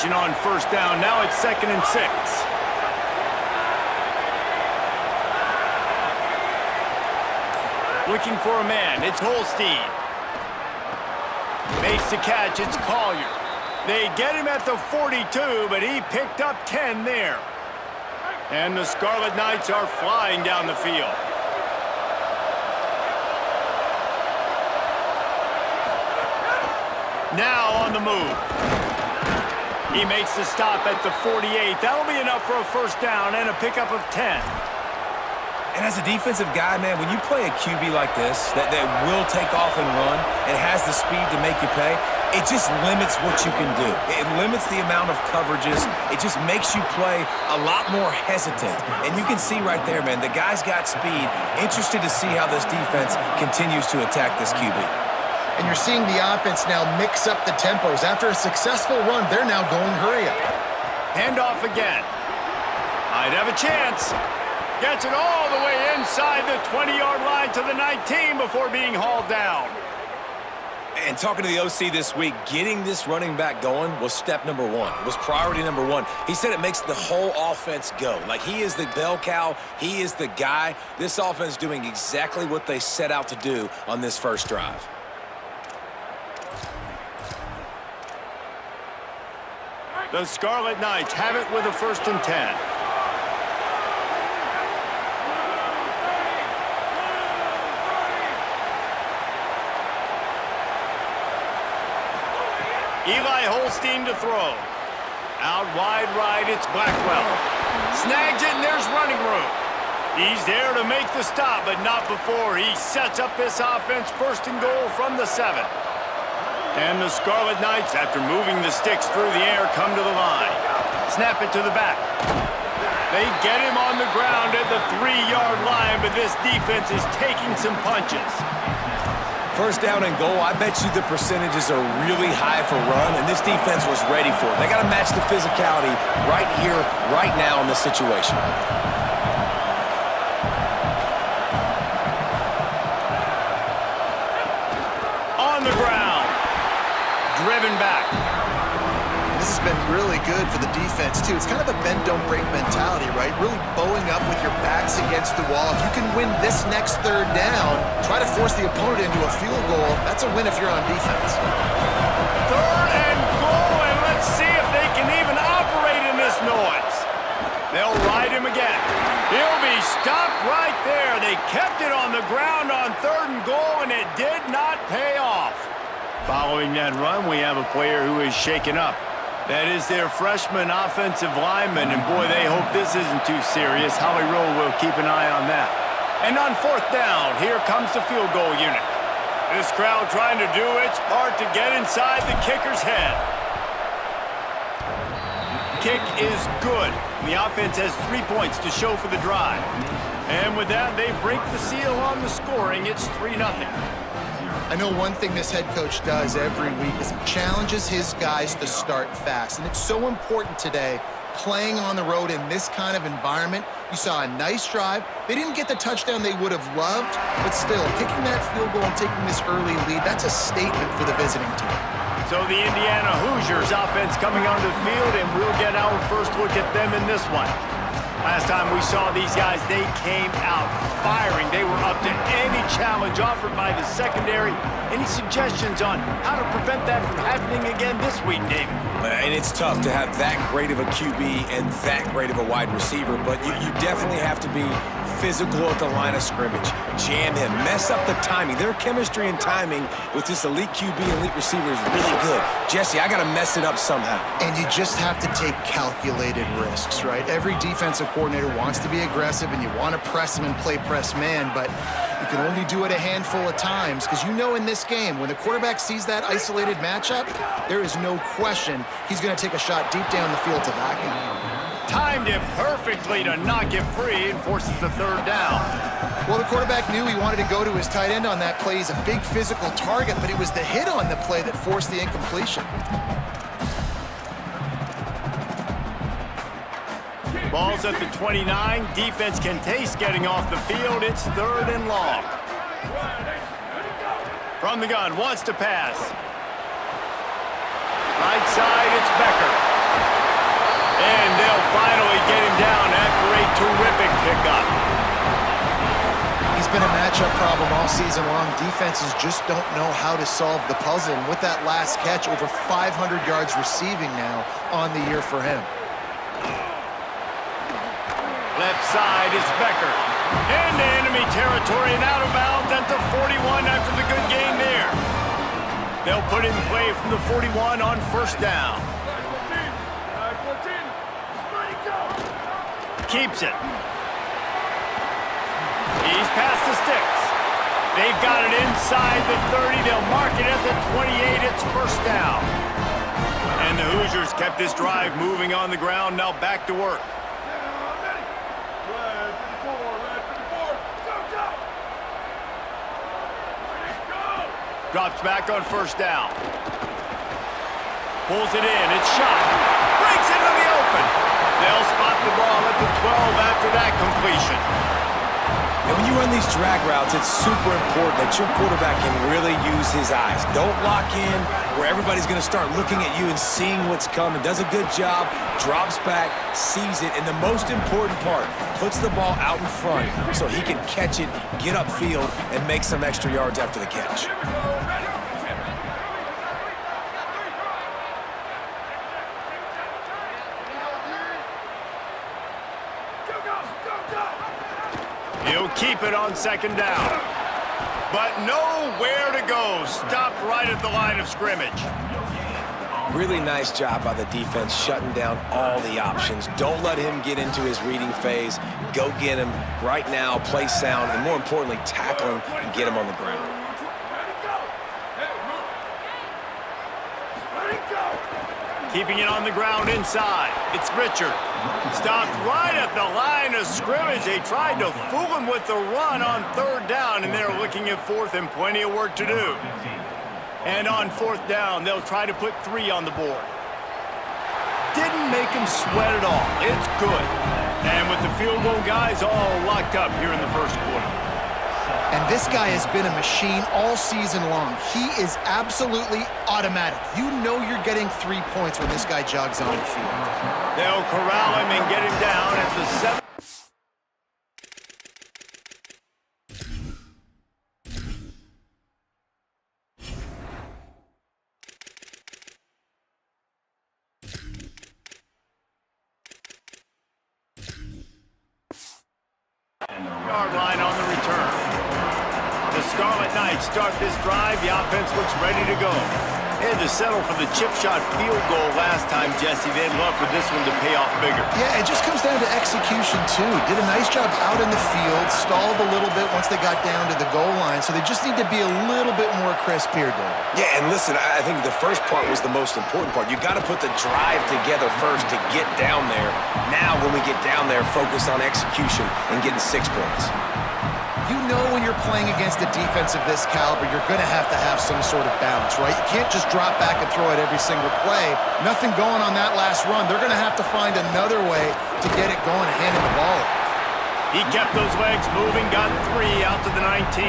conversion on first down. Now it's 2nd and 6. Looking for a man. It's Holstein. Makes the catch. It's Collier. They get him at the 42, but he picked up 10 there. And the Scarlet Knights are flying down the field. Now on the move. He makes the stop at the 48. That'll be enough for a first down and a pickup of 10. And as a defensive guy, man, when you play a QB like this that will take off and run and has the speed to make you pay, it just limits what you can do. It limits the amount of coverages. It just makes you play a lot more hesitant. And you can see right there, man, the guy's got speed. Interested to see how this defense continues to attack this QB. And you're seeing the offense now mix up the tempos. After a successful run, they're now going hurry up. Handoff again. Might have a chance. Gets it all the way inside the 20-yard line to the 19 before being hauled down. And talking to the OC this week, getting this running back going was step number one. It was priority number one. He said it makes the whole offense go. Like, he is the bell cow. He is the guy. This offense doing exactly what they set out to do on this first drive. The Scarlet Knights have it with a 1st and 10. Eli Holstein to throw. Out wide right, it's Blackwell. Snags it, and there's running room. He's there to make the stop, but not before he sets up this offense. 1st and goal from the 7. And the Scarlet Knights, after moving the sticks through the air, come to the line. Snap it to the back. They get him on the ground at the 3-yard line, but this defense is taking some punches. 1st down and goal, I bet you the percentages are really high for run, and this defense was ready for it. They got to match the physicality right here, right now in this situation. On the ground. Driven back. This has been really good for the defense, too. It's kind of a bend-don't-break mentality, right? Really bowing up with your backs against the wall. If you can win this next 3rd down, try to force the opponent into a field goal. That's a win if you're on defense. 3rd and goal, and let's see if they can even operate in this noise. They'll ride him again. He'll be stopped right there. They kept it on the ground on 3rd and goal, and it did not pay off. Following that run, we have a player who is shaken up. That is their freshman offensive lineman, and boy, they hope this isn't too serious. Holly Rowe will keep an eye on that. And on 4th down, here comes the field goal unit. This crowd trying to do its part to get inside the kicker's head. Kick is good. The offense has 3 points to show for the drive. And with that, they break the seal on the scoring. It's 3-0. I know one thing this head coach does every week is he challenges his guys to start fast. And it's so important today, playing on the road in this kind of environment. You saw a nice drive. They didn't get the touchdown they would have loved, but still, kicking that field goal and taking this early lead, that's a statement for the visiting team. So the Indiana Hoosiers offense coming onto the field, and we'll get our first look at them in this one. Last time we saw these guys, they came out firing. They were up to any challenge offered by the secondary. Any suggestions on how to prevent that from happening again this week, David? And it's tough to have that great of a QB and that great of a wide receiver, but you definitely have to be physical at the line of scrimmage. Jam him, mess up the timing. Their chemistry and timing with this elite QB and elite receiver is really good. Jesse, I got to mess it up somehow. And you just have to take calculated risks, right? Every defensive coordinator wants to be aggressive, and you want to press him and play press man, but you can only do it a handful of times because you know in this game, when the quarterback sees that isolated matchup, there is no question he's going to take a shot deep down the field to vacuum. Timed it perfectly to knock it free and forces the 3rd down. Well, the quarterback knew he wanted to go to his tight end on that play. He's a big physical target, but it was the hit on the play that forced the incompletion. Ball's at the 29. Defense can taste getting off the field. It's 3rd and long. From the gun, wants to pass. Right side, it's Becker. matchup problem all season long. Defenses just don't know how to solve the puzzle. And with that last catch, over 500 yards receiving now on the year for him. Left side is Becker. Into enemy territory and out of bounds at the 41 after the good gain there. They'll put in play from the 41 on first down. Keeps it. He's past the sticks. They've got it inside the 30. They'll mark it at the 28. It's first down. And the Hoosiers kept this drive moving on the ground. Now back to work. Drops back on first down. Pulls it in. It's shot. Breaks into the open. They'll spot the ball at the 12 after that completion. And when you run these drag routes, it's super important that your quarterback can really use his eyes. Don't lock in where everybody's going to start looking at you and seeing what's coming. Does a good job, drops back, sees it, and the most important part, puts the ball out in front so he can catch it, get upfield, and make some extra yards after the catch. He'll keep it on second down. But nowhere to go. Stopped right at the line of scrimmage. Really nice job by the defense shutting down all the options. Don't let him get into his reading phase. Go get him right now, play sound, and more importantly, tackle him and get him on the ground. Keeping it on the ground inside. It's Richard. Stopped right at the line of scrimmage. They tried to fool him with the run on third down, and they're looking at fourth and plenty of work to do. And on fourth down, they'll try to put 3 on the board. Didn't make him sweat at all. It's good. And with the field goal guys all locked up here in the first quarter. And this guy has been a machine all season long. He is absolutely automatic. You know you're getting 3 points when this guy jogs on the field. They'll corral him and get him down at the 7. Yard line on the return. The Scarlet Knights start this drive. The offense looks ready to go. They had to settle for the chip shot field goal last time, Jesse. They'd love for this one to pay off bigger. Yeah, it just comes down to execution, too. Did a nice job out in the field, stalled a little bit once they got down to the goal line, so they just need to be a little bit more crisp here, David. Yeah, and listen, I think the first part was the most important part. You got to put the drive together first to get down there. Now, when we get down there, focus on execution and getting 6 points. You know when you're playing against a defense of this caliber, you're going to have some sort of balance, right? You can't just drop back and throw it every single play. Nothing going on that last run. They're going to have to find another way to get it going and hand him the ball. He kept those legs moving, got 3 out to the 19.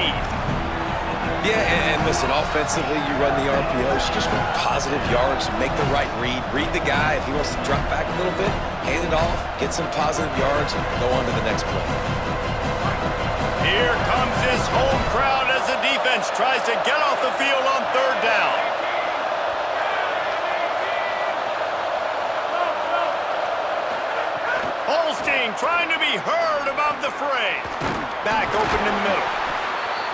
Yeah, and listen, offensively, you run the RPOs, just want positive yards, make the right read the guy. If he wants to drop back a little bit, hand it off, get some positive yards, and go on to the next play. Here comes his home crowd as the defense tries to get off the field on third down. Holstein trying to be heard above the fray. Back open in the middle.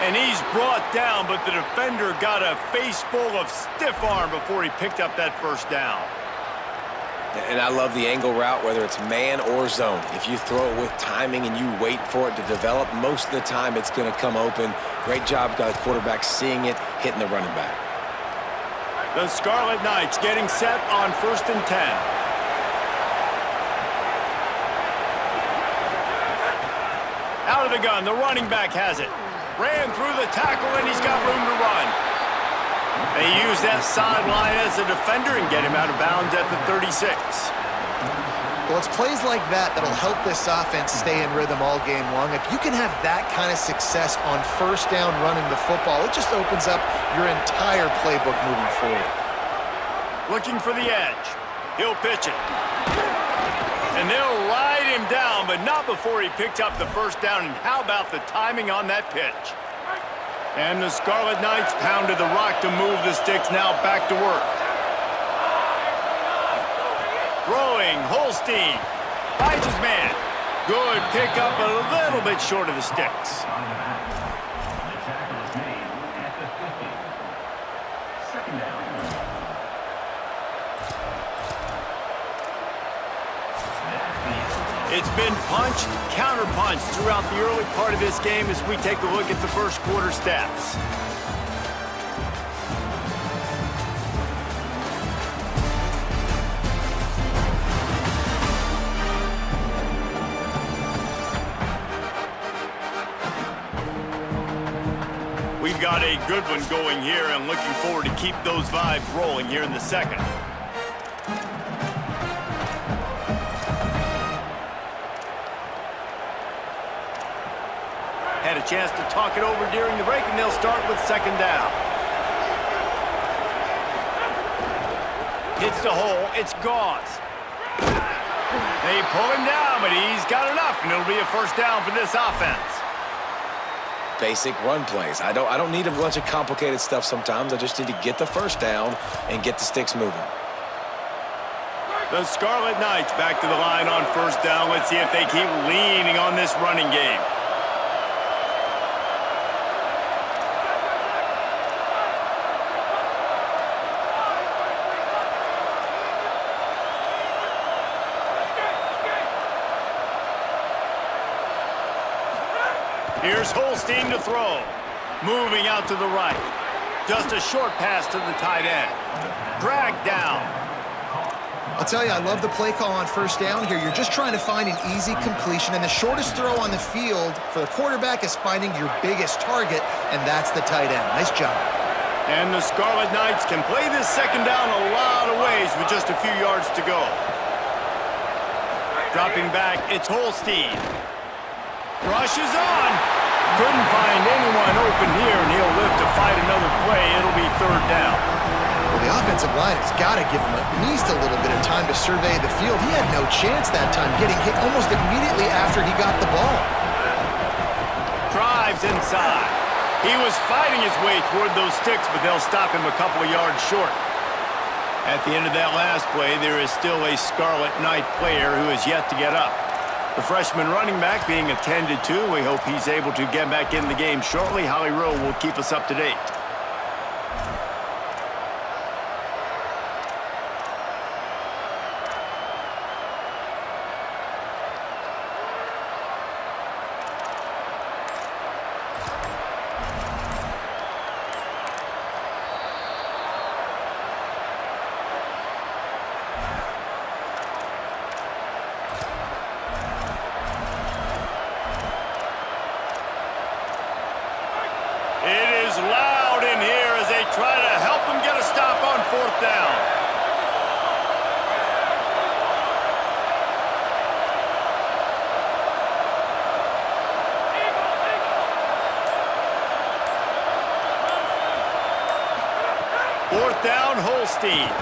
And he's brought down, but the defender got a face full of stiff arm before he picked up that first down. And I love the angle route, whether it's man or zone. If you throw it with timing and you wait for it to develop, most of the time it's going to come open. Great job by the quarterback seeing it, hitting the running back. The Scarlet Knights getting set on 1st and 10. Out of the gun, the running back has it. Ran through the tackle, and he's got room to run. They use that sideline as a defender and get him out of bounds at the 36. Well, it's plays like that that'll help this offense stay in rhythm all game long. If you can have that kind of success on first down running the football, it just opens up your entire playbook moving forward. Looking for the edge. He'll pitch it. And they'll ride him down, but not before he picked up the first down. And how about the timing on that pitch? And the Scarlet Knights pounded the rock to move the sticks, now back to work. Throwing, Holstein. Finds his man. Good pick up, a little bit short of the sticks. It's been punch, counter-punch throughout the early part of this game as we take a look at the first quarter stats. We've got a good one going here and looking forward to keep those vibes rolling here in the second. Had a chance to talk it over during the break, and they'll start with second down. Hits the hole. It's Gauze. They pull him down, but he's got enough, and it'll be a first down for this offense. Basic run plays. I don't need a bunch of complicated stuff sometimes. I just need to get the first down and get the sticks moving. The Scarlet Knights back to the line on first down. Let's see if they keep leaning on this running game. Here's Holstein to throw. Moving out to the right. Just a short pass to the tight end. Dragged down. I'll tell you, I love the play call on first down here. You're just trying to find an easy completion, and the shortest throw on the field for the quarterback is finding your biggest target, and that's the tight end. Nice job. And the Scarlet Knights can play this second down a lot of ways with just a few yards to go. Dropping back, it's Holstein. Rushes on. Couldn't find anyone open here, and he'll live to fight another play. It'll be third down. Well, the offensive line has got to give him at least a little bit of time to survey the field. He had no chance that time, getting hit almost immediately after he got the ball. Drives inside. He was fighting his way toward those sticks, but they'll stop him a couple of yards short. At the end of that last play, there is still a Scarlet Knight player who is yet to get up. The freshman running back being attended to. We hope he's able to get back in the game shortly. Holly Rowe will keep us up to date. It is loud in here as they try to help him get a stop on fourth down. Fourth down, Holstein.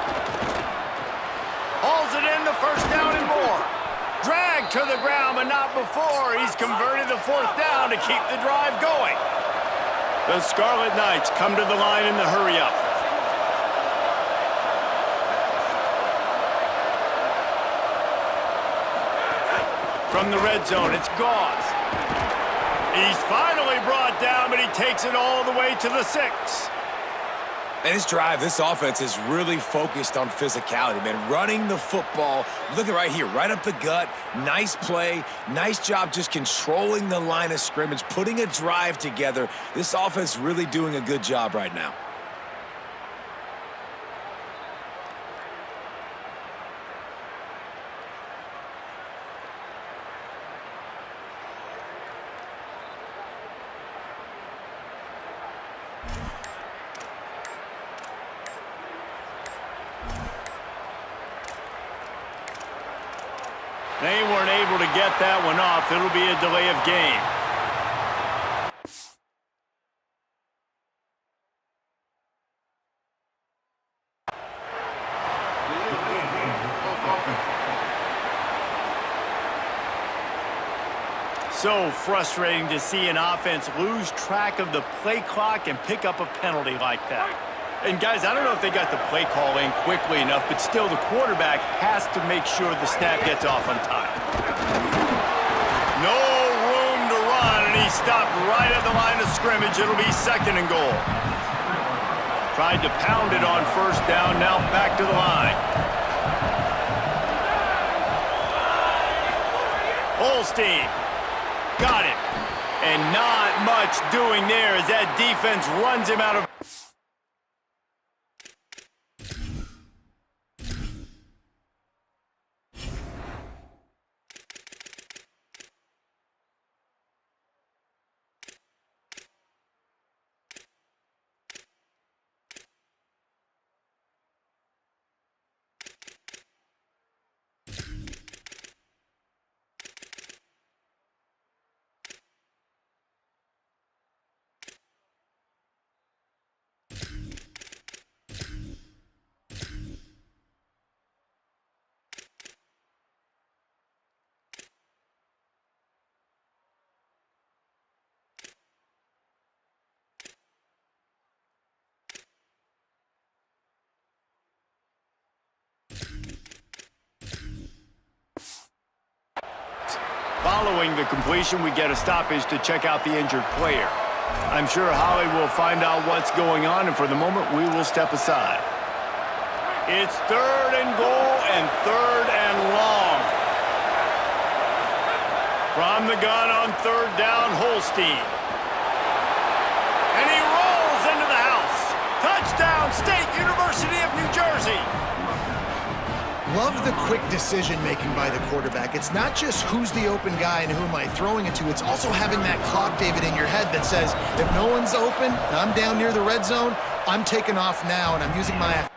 Hauls it in, the first down and more. Dragged to the ground, but not before. He's converted the fourth down to keep the drive going. The Scarlet Knights come to the line in the hurry-up. From the red zone, it's Gauze. He's finally brought down, but he takes it all the way to the 6. And this drive, this offense is really focused on physicality, man. Running the football. Look at right here, right up the gut. Nice play. Nice job just controlling the line of scrimmage, putting a drive together. This offense really doing a good job right now. They weren't able to get that one off. It'll be a delay of game. So frustrating to see an offense lose track of the play clock and pick up a penalty like that. And guys, I don't know if they got the play call in quickly enough, but still the quarterback has to make sure the snap gets off on time. No room to run, and he stopped right at the line of scrimmage. It'll be 2nd and goal. Tried to pound it on 1st down, now back to the line. Holstein got it. And not much doing there as that defense runs him out of... Following the completion, we get a stoppage to check out the injured player. I'm sure Holly will find out what's going on, and for the moment, we will step aside. It's 3rd and goal and 3rd and long. From the gun on 3rd down, Holstein. And he rolls into the house. Touchdown, State University of New Jersey. Love the quick decision-making by the quarterback. It's not just who's the open guy and who am I throwing it to. It's also having that clock, David, in your head that says, if no one's open, I'm down near the red zone, I'm taking off now, and I'm using my...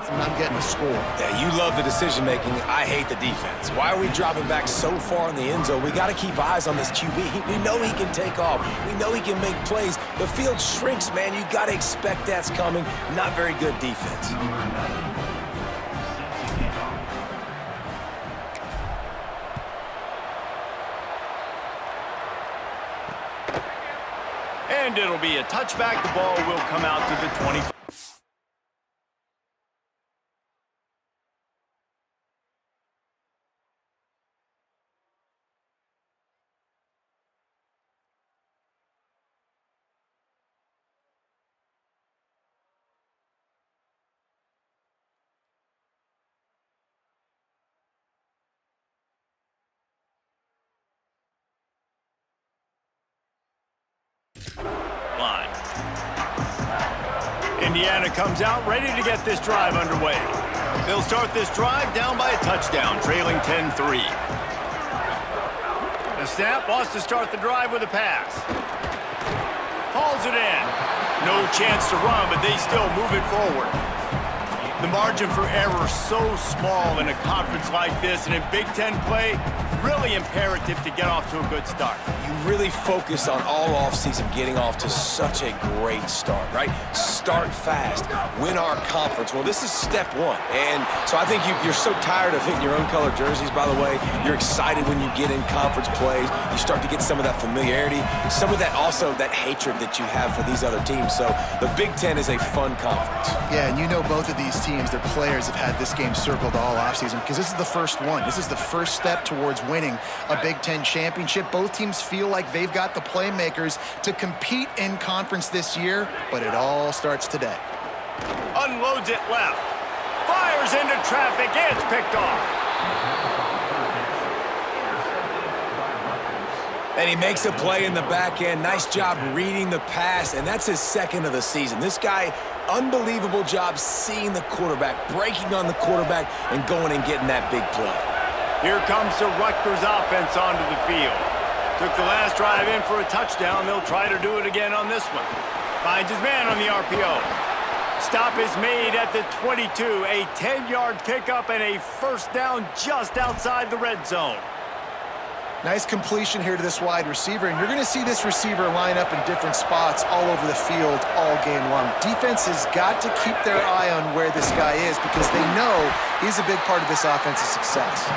And I'm getting a score. Yeah, you love the decision-making. I hate the defense. Why are we dropping back so far in the end zone? We got to keep eyes on this QB. We know he can take off. We know he can make plays. The field shrinks, man. You got to expect that's coming. Not very good defense. And it'll be a touchback. The ball will come out to the 25. Line. Indiana comes out ready to get this drive underway. They'll start this drive down by a touchdown, trailing 10-3. The snap wants to start the drive with a pass. Hauls it in. No chance to run, but they still move it forward. The margin for error so small in a conference like this, and in Big Ten play, really imperative to get off to a good start. you really focus on all offseason getting off to such a great start, right? Start fast, win our conference. Well, this is step one. And so I think you're so tired of hitting your own color jerseys, by the way. You're excited when you get in conference plays. You start to get some of that familiarity, some of that also that hatred that you have for these other teams. So the Big Ten is a fun conference. Yeah, and you know both of these teams, their players have had this game circled all offseason because this is the first one. This is the first step towards winning a Big Ten championship. Both teams feel like they've got the playmakers to compete in conference this year, but it all starts today. Unloads it left. Fires into traffic. It's picked off. And he makes a play in the back end. Nice job reading the pass, and that's his second of the season. This guy, unbelievable job seeing the quarterback, breaking on the quarterback, and going and getting that big play. Here comes the Rutgers offense onto the field. Took the last drive in for a touchdown. They'll try to do it again on this one. Finds his man on the RPO. Stop is made at the 22. A 10-yard pickup and a first down just outside the red zone. Nice completion here to this wide receiver, and you're going to see this receiver line up in different spots all over the field all game long. Defense has got to keep their eye on where this guy is because they know he's a big part of this offense's success.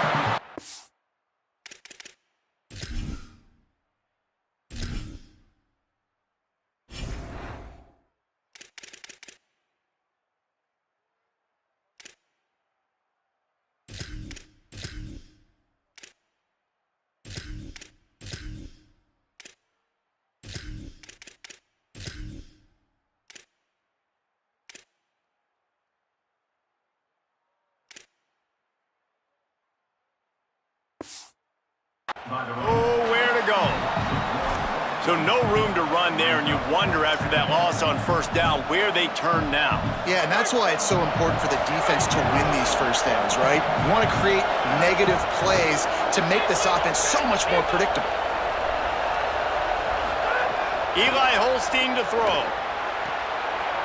Oh, where to go. So no room to run there, and you wonder after that loss on first down where they turn now. Yeah, and that's why it's so important for the defense to win these first downs, right? You want to create negative plays to make this offense so much more predictable. Eli Holstein to throw.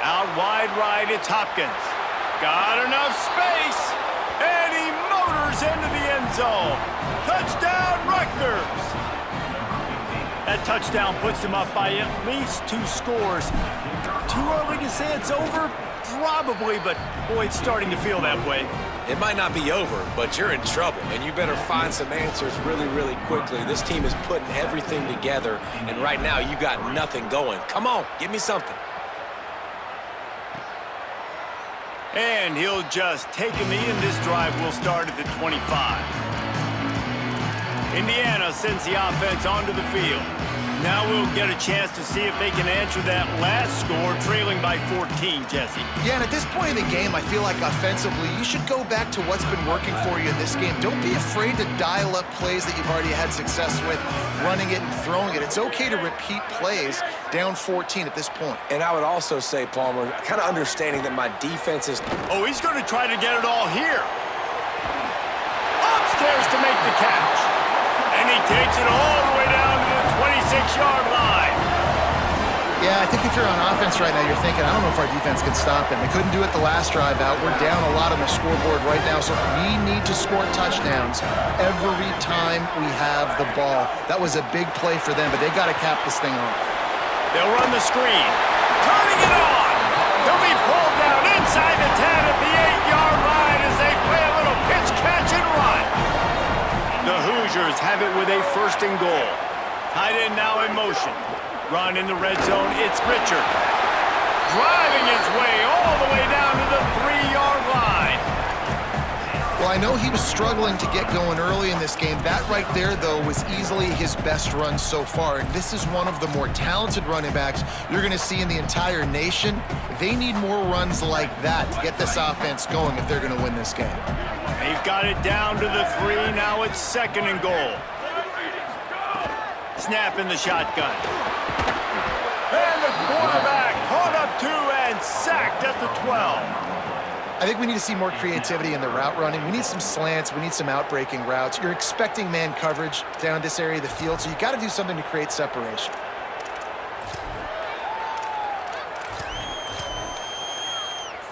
Out wide right, it's Hopkins. Got enough space, and he motors into the end zone. Touchdown, Rutgers! That touchdown puts them up by at least 2 scores. Too early to say it's over? Probably, but boy, it's starting to feel that way. It might not be over, but you're in trouble, and you better find some answers really, really quickly. This team is putting everything together, and right now you got nothing going. Come on, give me something. And he'll just take a knee, and this drive will start at the 25. Indiana sends the offense onto the field. Now we'll get a chance to see if they can answer that last score, trailing by 14, Jesse. Yeah, and at this point in the game, I feel like offensively, you should go back to what's been working for you in this game. Don't be afraid to dial up plays that you've already had success with, running it and throwing it. It's okay to repeat plays down 14 at this point. And I would also say, Palmer, kind of understanding that my defense is... Oh, he's going to try to get it all here. Upstairs to make the catch. And he takes it all the way down to the 26-yard line. Yeah, I think if you're on offense right now, you're thinking, I don't know if our defense can stop him. They couldn't do it the last drive out. We're down a lot on the scoreboard right now, so we need to score touchdowns every time we have the ball. That was a big play for them, but they got to cap this thing off. They'll run the screen. Turning it on. He'll be pulled down inside the 10 at the 8-yard line as they play a little pitch, catch, and run. The Hoosiers have it with a first and goal. Tight end now in motion. Run in the red zone, it's Richard. Driving his way all the way down to the 3-yard line. Well, I know he was struggling to get going early in this game. That right there, though, was easily his best run so far. And this is one of the more talented running backs you're going to see in the entire nation. They need more runs like that to get this offense going if they're going to win this game. They've got it down to the 3. Now it's second and goal. Snap in the shotgun. And the quarterback caught up 2 and sacked at the 12. I think we need to see more creativity in the route running. We need some slants. We need some out-breaking routes. You're expecting man coverage down this area of the field, so you got to do something to create separation.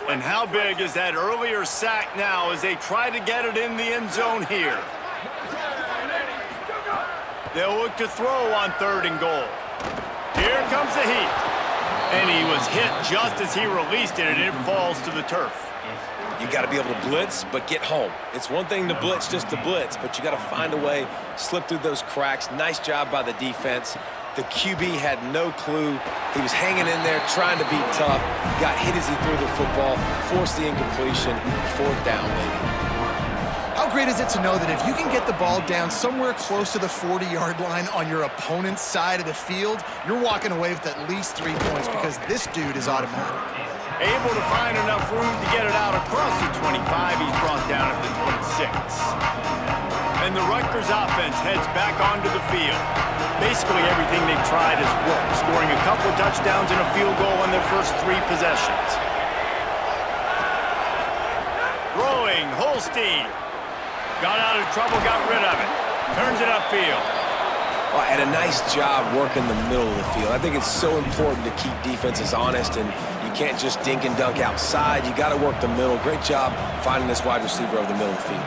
And how big is that earlier sack now as they try to get it in the end zone here? They'll look to throw on 3rd and goal. Here comes the heat. And he was hit just as he released it, and it falls to the turf. You got to be able to blitz, but get home. It's one thing to blitz just to blitz, but you got to find a way, slip through those cracks. Nice job by the defense. The QB had no clue. He was hanging in there, trying to be tough. Got hit as he threw the football, forced the incompletion. 4th down, baby. How great is it to know that if you can get the ball down somewhere close to the 40-yard line on your opponent's side of the field, you're walking away with at least 3 points because this dude is automatic. Able to find enough room to get it out across the 25. He's brought down at the 26. And the Rutgers offense heads back onto the field. Basically everything they've tried has worked, scoring a couple touchdowns and a field goal on their first 3 possessions. Throwing, Holstein. Got out of trouble, got rid of it. Turns it upfield. Well, and a nice job working the middle of the field. I think it's so important to keep defenses honest, and you can't just dink and dunk outside. You got to work the middle. Great job finding this wide receiver over the middle of the field.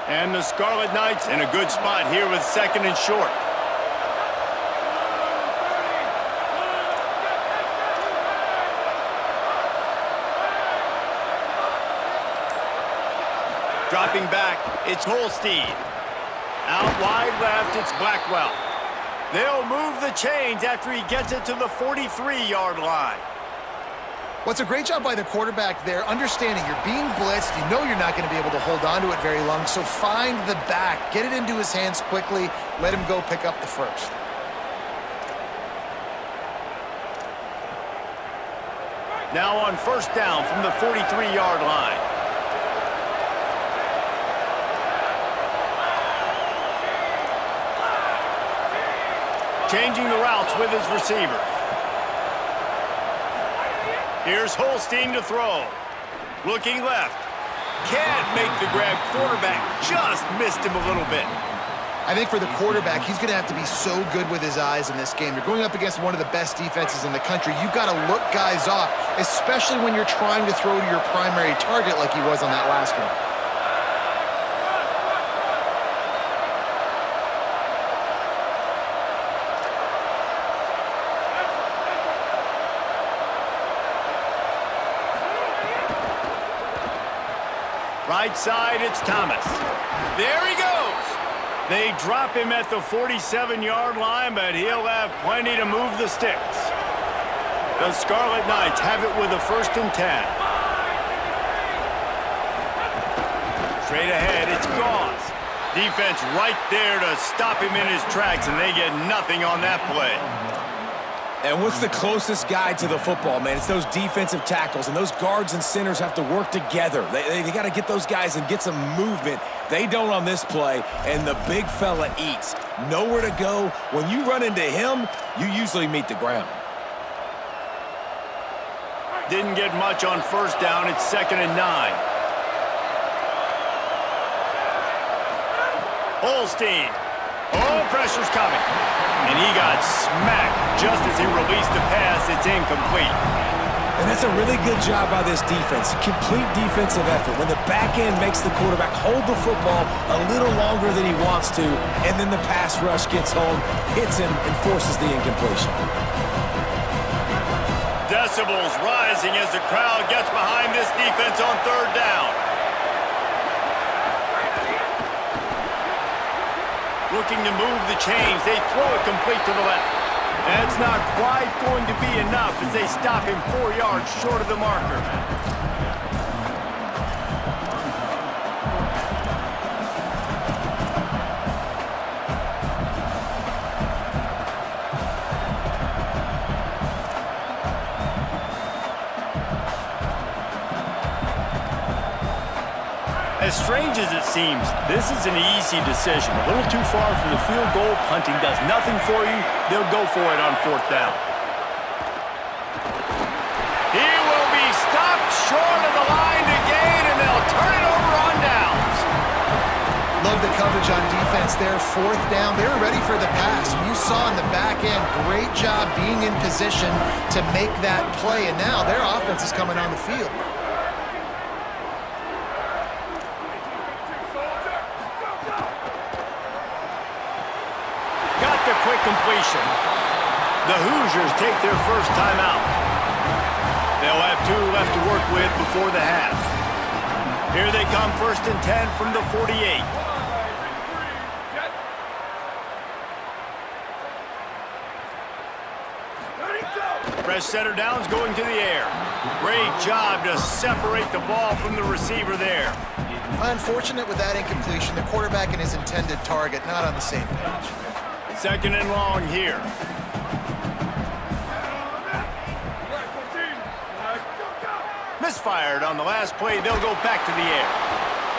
And the Scarlet Knights in a good spot here with 2nd and short. Dropping back, it's Holstein. Out wide left, it's Blackwell. They'll move the chains after he gets it to the 43-yard line. What's a great job by the quarterback there, understanding you're being blitzed, you know you're not going to be able to hold on to it very long, so find the back, get it into his hands quickly, let him go pick up the first. Now on 1st down from the 43-yard line. Changing the routes with his receiver. Here's Holstein to throw. Looking left. Can't make the grab. Quarterback just missed him a little bit. I think for the quarterback, he's going to have to be so good with his eyes in this game. You're going up against one of the best defenses in the country. You've got to look guys off, especially when you're trying to throw to your primary target like he was on that last one. Right side, it's Thomas. There he goes. They drop him at the 47-yard line, but he'll have plenty to move the sticks. The Scarlet Knights have it with a 1st and 10. Straight ahead, it's Gauze. Defense right there to stop him in his tracks, and they get nothing on that play. And what's the closest guy to the football, man? It's those defensive tackles, and those guards and centers have to work together. They got to get those guys and get some movement. They don't on this play, and the big fella eats. Nowhere to go. When you run into him, you usually meet the ground. Didn't get much on 1st down. It's 2nd and 9. Holstein. Oh, pressure's coming. And he got smacked just as he released the pass. It's incomplete. And that's a really good job by this defense. Complete defensive effort. When the back end makes the quarterback hold the football a little longer than he wants to, and then the pass rush gets home, hits him, and forces the incompletion. Decibels rising as the crowd gets behind this defense on 3rd down. Looking to move the chains. They throw it complete to the left. That's not quite going to be enough as they stop him 4 yards short of the marker. As strange as it seems, this is an easy decision. A little too far for the field goal. Punting does nothing for you. They'll go for it on 4th down. He will be stopped short of the line to gain, and they'll turn it over on downs. Love the coverage on defense there. Fourth down. They were ready for the pass. You saw in the back end, great job being in position to make that play. And now their offense is coming on the field. Got the quick completion. The Hoosiers take their first timeout. They'll have 2 left to work with before the half. Here they come, 1st and 10 from the 48. Fresh center downs going to the air. Great job to separate the ball from the receiver there. Unfortunate with that incompletion. The quarterback and his intended target not on the same page. 2nd and long here. Misfired on the last play. They'll go back to the air.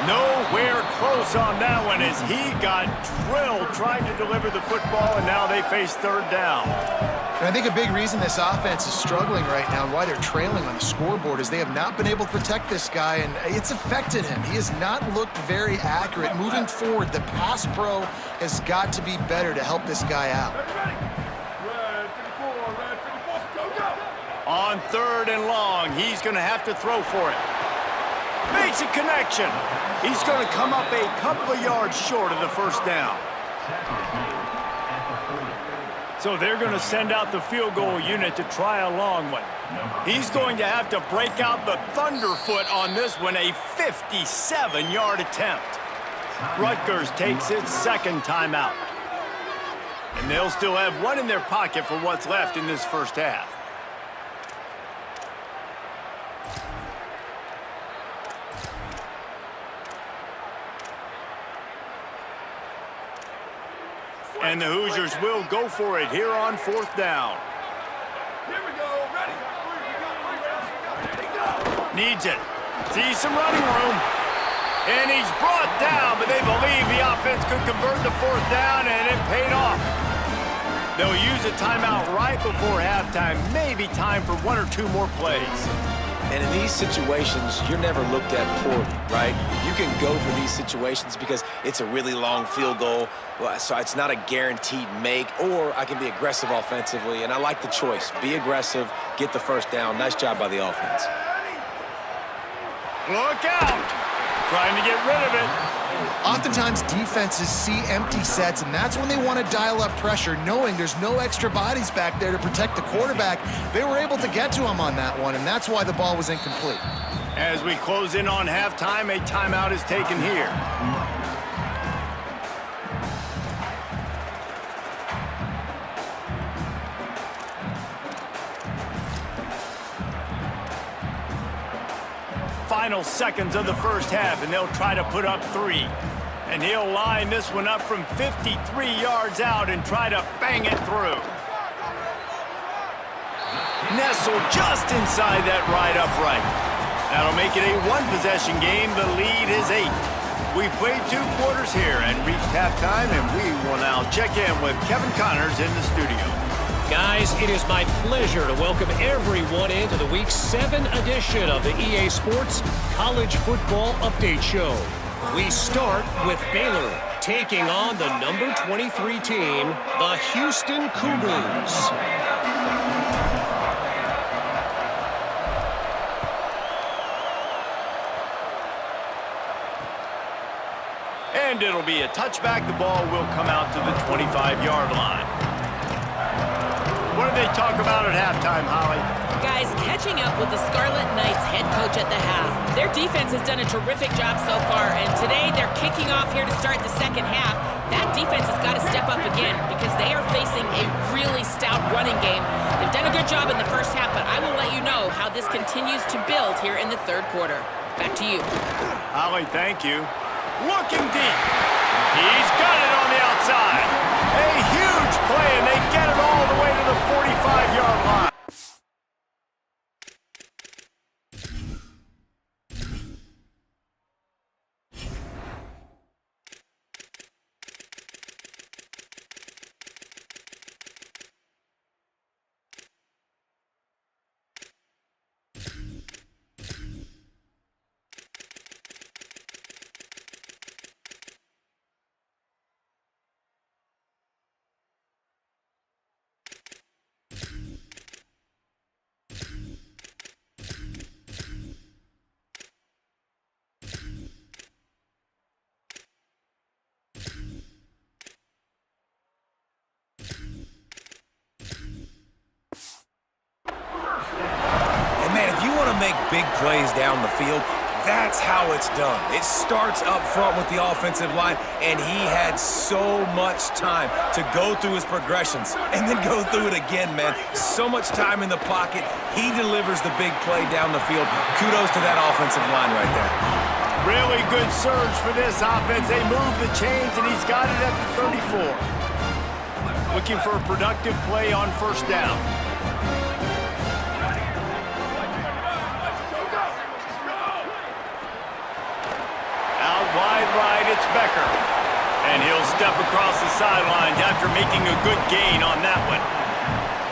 Nowhere close on that one as he got drilled trying to deliver the football, and now they face 3rd down. And I think a big reason this offense is struggling right now and why they're trailing on the scoreboard is they have not been able to protect this guy, and it's affected him. He has not looked very accurate. Moving forward, the pass pro has got to be better to help this guy out. On 3rd and long, he's going to have to throw for it. Makes a connection. He's going to come up a couple of yards short of the 1st down. So they're going to send out the field goal unit to try a long one. He's going to have to break out the thunderfoot on this one, a 57-yard attempt. Rutgers takes its 2nd timeout. And they'll still have 1 in their pocket for what's left in this 1st half. And the Hoosiers will go for it here on 4th down. Here we go, ready. Needs it. Sees some running room. And he's brought down, but they believe the offense could convert the 4th down, and it paid off. They'll use a timeout right before halftime. Maybe time for 1 or 2 more plays. And in these situations, you're never looked at poorly, right? You can go for these situations because it's a really long field goal, so it's not a guaranteed make, or I can be aggressive offensively, and I like the choice. Be aggressive, get the 1st down. Nice job by the offense. Look out! Trying to get rid of it. Oftentimes, defenses see empty sets, and that's when they want to dial up pressure, knowing there's no extra bodies back there to protect the quarterback. They were able to get to him on that one, and that's why the ball was incomplete. As we close in on halftime, a timeout is taken here. Final seconds of the 1st half, and they'll try to put up 3. And he'll line this one up from 53 yards out and try to bang it through. Nestled just inside that right upright. That'll make it a 1-possession game. The lead is 8. We've played 2 quarters here and reached halftime, and we will now check in with Kevin Connors in the studio. Guys, it is my pleasure to welcome everyone into the Week 7 edition of the EA Sports College Football Update Show. We start with Baylor taking on the number 23 team, the Houston Cougars. And it'll be a touchback. The ball will come out to the 25-yard line. What do they talk about at halftime, Holly? Guys, catching up with the Scarlet Knights head coach at the half. Their defense has done a terrific job so far, and today they're kicking off here to start the 2nd half. That defense has got to step up again because they are facing a really stout running game. They've done a good job in the 1st half, but I will let you know how this continues to build here in the 3rd quarter. Back to you. Holly, thank you. Looking deep. He's got it on the outside. A huge play, and they get it all the way to the 45-yard line. big plays down the field. That's how it's done. It starts up front with the offensive line, and he had so much time to go through his progressions and then go through it again, man. So much time in the pocket. He delivers the big play down the field. Kudos to that offensive line right there. Really good surge for this offense. They move the chains, and he's got it at the 34. Looking for a productive play on first down. Wide right, it's Becker. And he'll step across the sidelines after making a good gain on that one.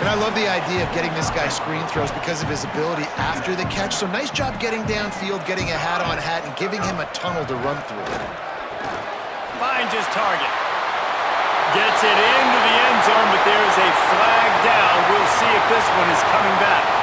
And I love the idea of getting this guy screen throws because of his ability after the catch. So nice job getting downfield, getting a hat-on-hat, and giving him a tunnel to run through. Finds his target. Gets it into the end zone, but there's a flag down. We'll see if this one is coming back.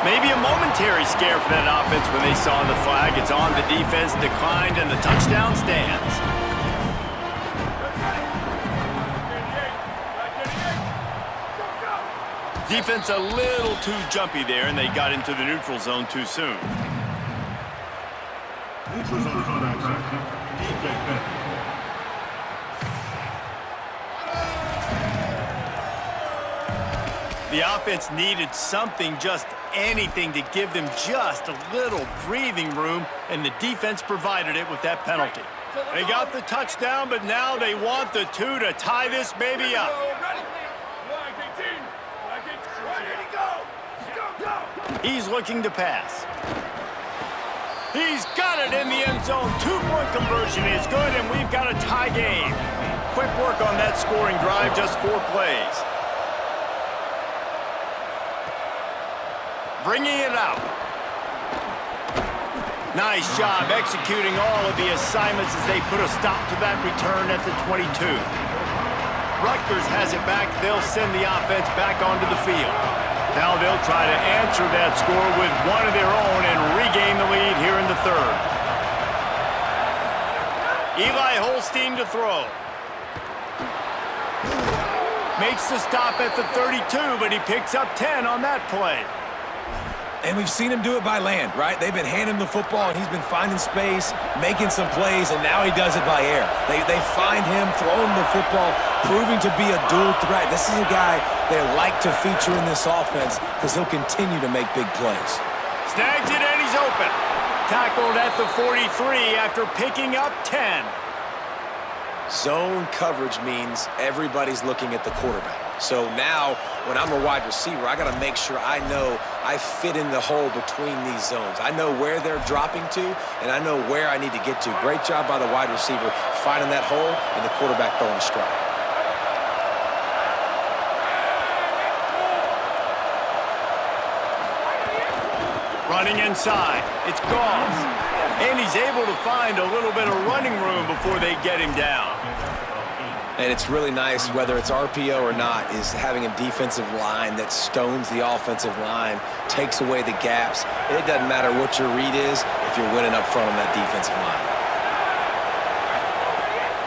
Maybe a momentary scare for that offense when they saw the flag. It's on, the defense declined, and the touchdown stands. Defense a little too jumpy there, and they got into the neutral zone too soon. The offense needed something, just anything, to give them just a little breathing room, and the defense provided it with that penalty. They got the touchdown, but now they want the two to tie this baby up. He's looking to pass. He's got it in the end zone. Two-point conversion is good, and we've got a tie game. Quick work on that scoring drive, just 4 plays. Bringing it out. Nice job executing all of the assignments as they put a stop to that return at the 22. Rutgers has it back. They'll send the offense back onto the field. Now they'll try to answer that score with one of their own and regain the lead here in the third. Eli Holstein to throw. Makes the stop at the 32, but he picks up 10 on that play. And we've seen him do it by land, right? They've been handing him the football, and he's been finding space, making some plays, and now he does it by air. They find him, throw him the football, proving to be a dual threat. This is a guy they like to feature in this offense because he'll continue to make big plays. Snags it, and he's open. Tackled at the 43 after picking up 10. Zone coverage means everybody's looking at the quarterback. So now, when I'm a wide receiver, I got to make sure I know I fit in the hole between these zones. I know where they're dropping to, and I know where I need to get to. Great job by the wide receiver finding that hole and the quarterback throwing a strike. Running inside. It's Goff. And he's able to find a little bit of running room before they get him down. And it's really nice, whether it's RPO or not, is having a defensive line that stones the offensive line, takes away the gaps. It doesn't matter what your read is if you're winning up front on that defensive line.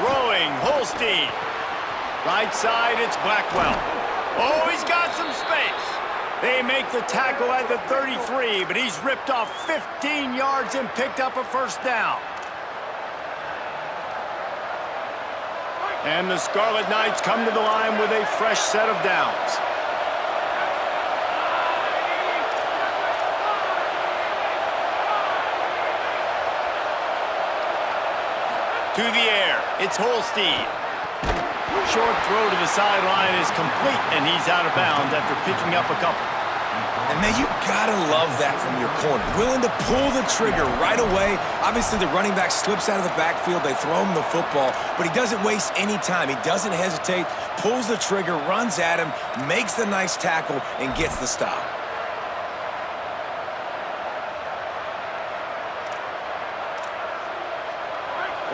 Throwing, Holstein. Right side, it's Blackwell. Oh, he's got some space. They make the tackle at the 33, but he's ripped off 15 yards and picked up a first down. And the Scarlet Knights come to the line with a fresh set of downs. To the air, it's Holstein. Short throw to the sideline is complete, and he's out of bounds after picking up a couple. And, man, you got to love that from your corner. Willing to pull the trigger right away. Obviously, the running back slips out of the backfield. They throw him the football, but he doesn't waste any time. He doesn't hesitate, pulls the trigger, runs at him, makes the nice tackle, and gets the stop.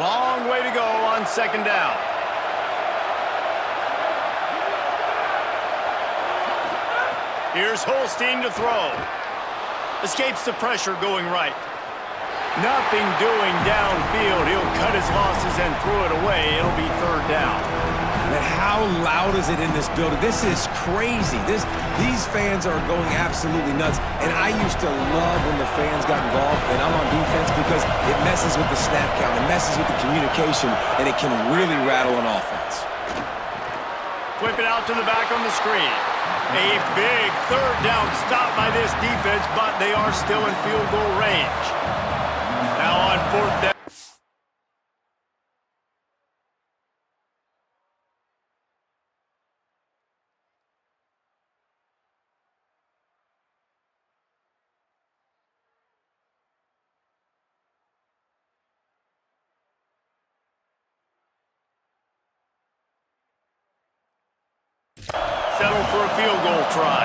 Long way to go on second down. Here's Holstein to throw. Escapes the pressure going right. Nothing doing downfield. He'll cut his losses and throw it away. It'll be third down. And how loud is it in this building? This is crazy. These fans are going absolutely nuts. And I used to love when the fans got involved, and I'm on defense because it messes with the snap count. It messes with the communication, and it can really rattle an offense. Flip it out to the back on the screen. A big third down stop by this defense, but they are still in field goal range. Now on fourth down. Settle for a field goal try.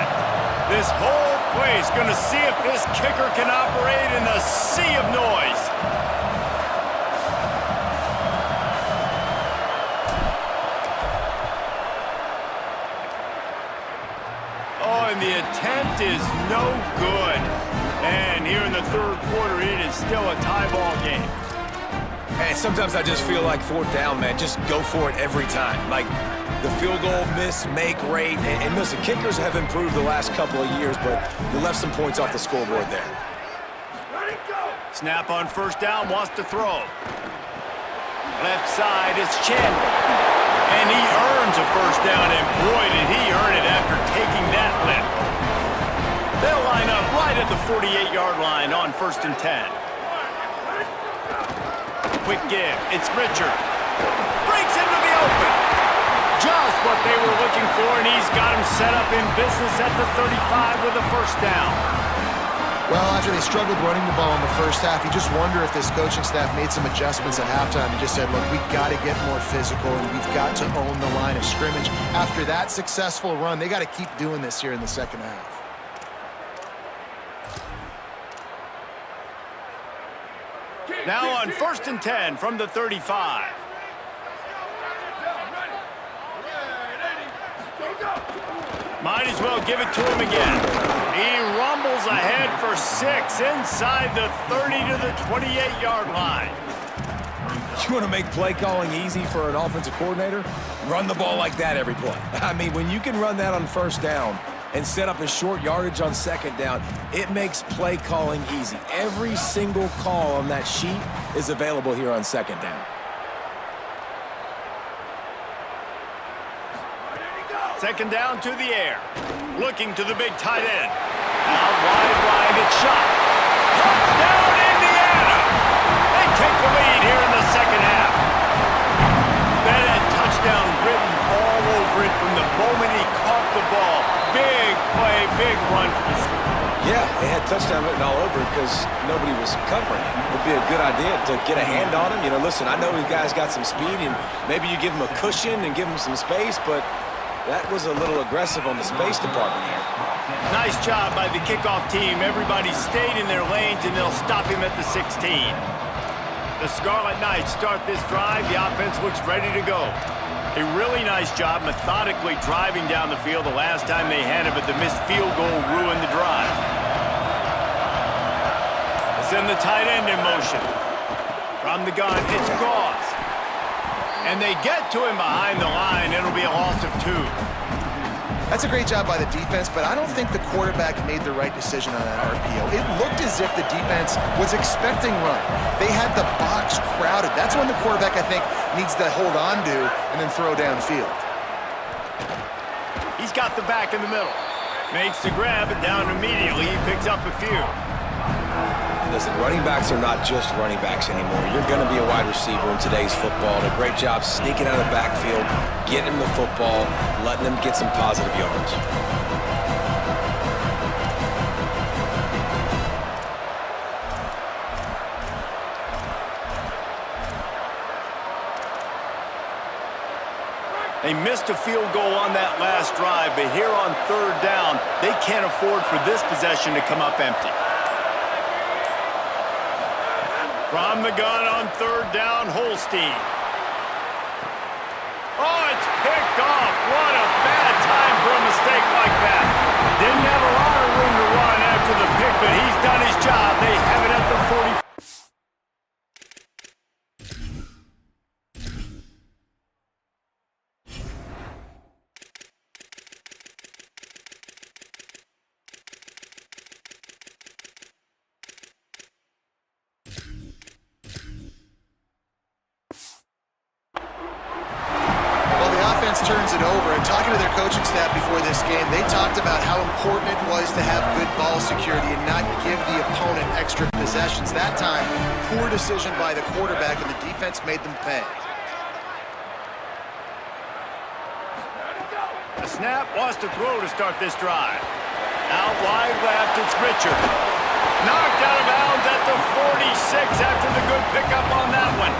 This whole play is going to see if this kicker can operate in the sea of noise. Oh, and the attempt is no good. And here in the third quarter, it is still a tie ball game. And sometimes I just feel like fourth down, man. Just go for it every time. Like, the field goal, miss, make, rate. And listen, kickers have improved the last couple of years, but you left some points off the scoreboard there. Snap on first down, wants to throw. Left side, it's Chandler. And he earns a first down, and boy, did he earn it after taking that lift. They'll line up right at the 48-yard line on 1st and 10. Quick give, it's Richard. Breaks into the open. Just what they were looking for, and he's got him set up in business at the 35 with a first down. Well, after they struggled running the ball in the first half, you just wonder if this coaching staff made some adjustments at halftime and just said, look, we got to get more physical and we've got to own the line of scrimmage. After that successful run, they got to keep doing this here in the second half. Now on 1st and 10 from the 35. Might as well give it to him again. He rumbles ahead for 6 inside the 30 to the 28-yard line. You want to make play calling easy for an offensive coordinator? Run the ball like that every play. I mean, when you can run that on first down and set up a short yardage on second down, it makes play calling easy. Every single call on that sheet is available here on second down. Second down to the air. Looking to the big tight end. Out wide, it's shot. Touchdown, Indiana! They take the lead here in the second half. That had touchdown written all over it from the moment he caught the ball. Big play, big run for the score. Yeah, it had touchdown written all over it because nobody was covering it. It would be a good idea to get a hand on him. You know, listen, I know you guys got some speed, and maybe you give him a cushion and give him some space, but that was a little aggressive on the space department here. Nice job by the kickoff team. Everybody stayed in their lanes, and they'll stop him at the 16. The Scarlet Knights start this drive. The offense looks ready to go. A really nice job methodically driving down the field the last time they had it, but the missed field goal ruined the drive. Send the tight end in motion. From the gun, it's Gauze. And they get to him behind the line. It'll be a loss of 2. That's a great job by the defense, but I don't think the quarterback made the right decision on that RPO. It looked as if the defense was expecting run. They had the box crowded. That's when the quarterback, I think, needs to hold on to and then throw downfield. He's got the back in the middle. Makes the grab, and down immediately. He picks up a few. Listen, running backs are not just running backs anymore. You're going to be a wide receiver in today's football. And a great job sneaking out of the backfield, getting him the football, letting him get some positive yards. They missed a field goal on that last drive, but here on third down, they can't afford for this possession to come up empty. From the gun on third down, Holstein. Oh, it's picked off. What a bad time for a mistake like that. Didn't have a lot of room to run after the pick, but he's done his job. They have it at the 40. Turns it over, and talking to their coaching staff before this game, they talked about how important it was to have good ball security and not give the opponent extra possessions. That time, poor decision by the quarterback, and the defense made them pay. The snap wants to throw to start this drive. Out wide left, it's Richard. Knocked out of bounds at the 46 after the good pickup on that one.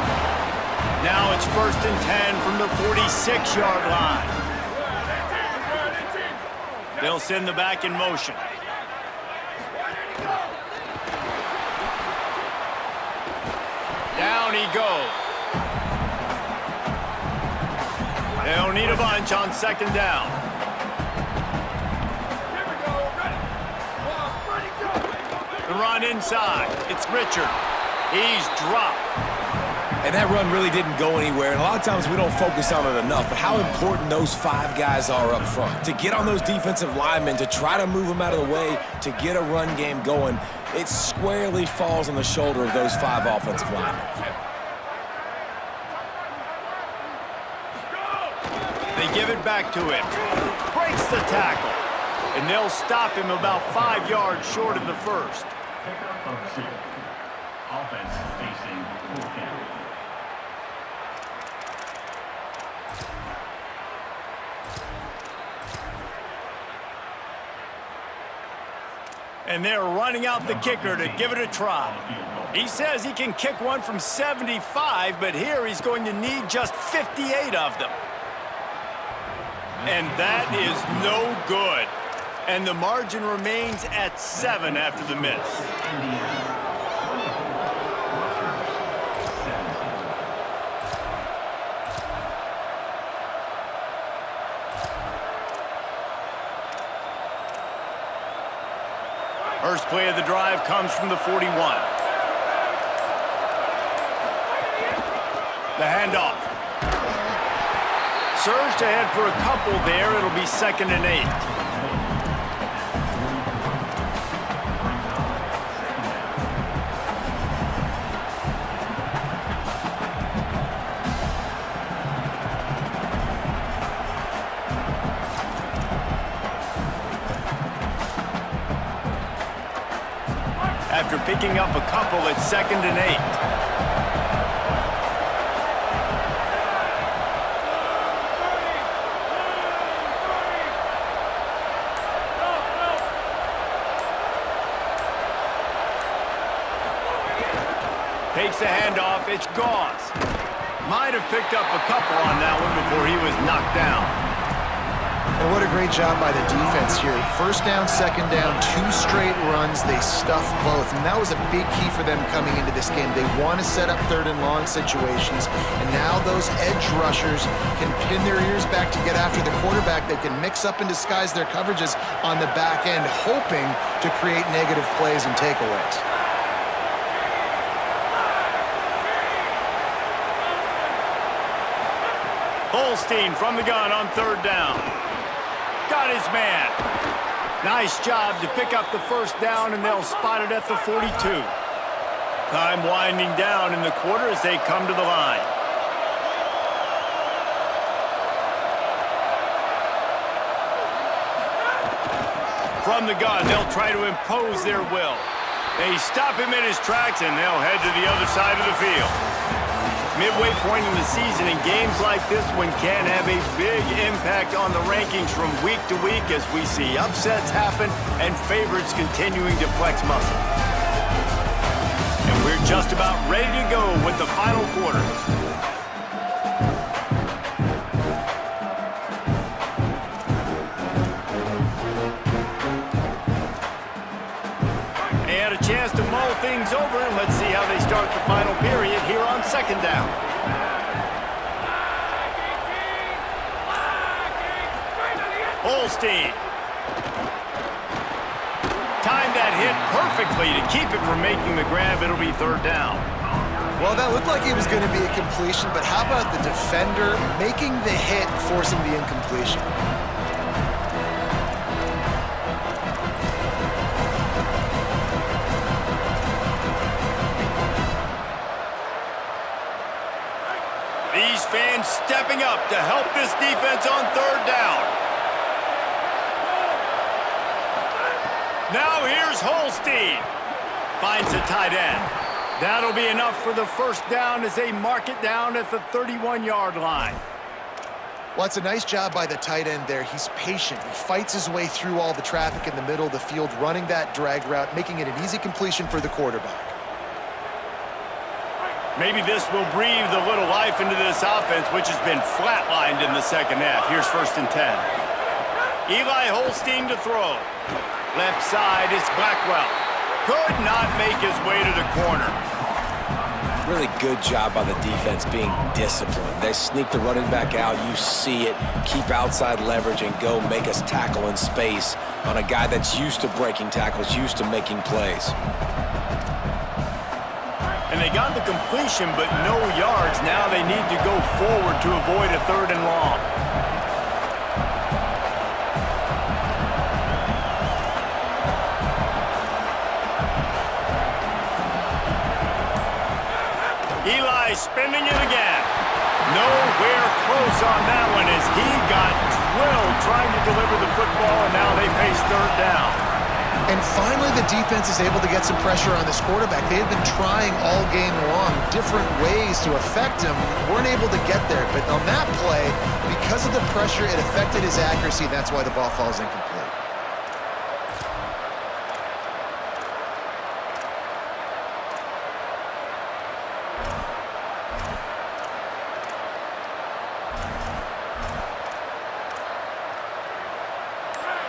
Now it's 1st and 10 from the 46-yard line. They'll send the back in motion. Down he goes. They'll need a bunch on second down. Here we go. Ready. Ready, go. The run inside. It's Richard. He's dropped. And that run really didn't go anywhere. And a lot of times we don't focus on it enough, but how important those 5 guys are up front. To get on those defensive linemen, to try to move them out of the way, to get a run game going, it squarely falls on the shoulder of those 5 offensive linemen. They give it back to him. Breaks the tackle. And they'll stop him about 5 yards short of the first. Offense facing full count. And they're running out the kicker to give it a try. He says he can kick one from 75, but here he's going to need just 58 of them. And that is no good. And the margin remains at 7 after the miss. First play of the drive comes from the 41. The handoff. Surged ahead for a couple there. It'll be 2nd and 8. after picking up a couple at 2nd and 8. Takes the handoff, it's Gauze. Might have picked up a couple on that one before he was knocked down. And what a great job by the defense here. 1st down, 2nd down, 2 straight runs. They stuffed both, and that was a big key for them coming into this game. They want to set up 3rd and long situations, and now those edge rushers can pin their ears back to get after the quarterback. They can mix up and disguise their coverages on the back end, hoping to create negative plays and takeaways. Holstein from the gun on 3rd down. Got his man. Nice job to pick up the 1st down, and they'll spot it at the 42. Time winding down in the quarter as they come to the line. From the gun, they'll try to impose their will. They stop him in his tracks, and they'll head to the other side of the field. Midway point in the season, and games like this one can have a big impact on the rankings from week to week as we see upsets happen and favorites continuing to flex muscle. And we're just about ready to go with the final quarter. They had a chance to mull things over, and let's see how they start the final period here on 2nd down. Holstein. Timed that hit perfectly to keep it from making the grab. It'll be 3rd down. Well, that looked like it was going to be a completion, but how about the defender making the hit, forcing the incompletion? These fans stepping up to help this defense on 3rd down. Now here's Holstein. Finds the tight end. That'll be enough for the 1st down as they mark it down at the 31-yard line. Well, it's a nice job by the tight end there. He's patient. He fights his way through all the traffic in the middle of the field, running that drag route, making it an easy completion for the quarterback. Maybe this will breathe a little life into this offense, which has been flatlined in the 2nd half. Here's 1st and 10. Eli Holstein to throw. Left side is Blackwell. Could not make his way to the corner. Really good job by the defense being disciplined. They sneak the running back out. You see it. Keep outside leverage and go make us tackle in space on a guy that's used to breaking tackles, used to making plays. And they got the completion, but no yards. Now they need to go forward to avoid a 3rd and long. Eli spinning it again. Nowhere close on that one as he got drilled trying to deliver the football, and now they face 3rd down. And finally, the defense is able to get some pressure on this quarterback. They have been trying all game long different ways to affect him. Weren't able to get there, but on that play, because of the pressure, it affected his accuracy. That's why the ball falls incomplete.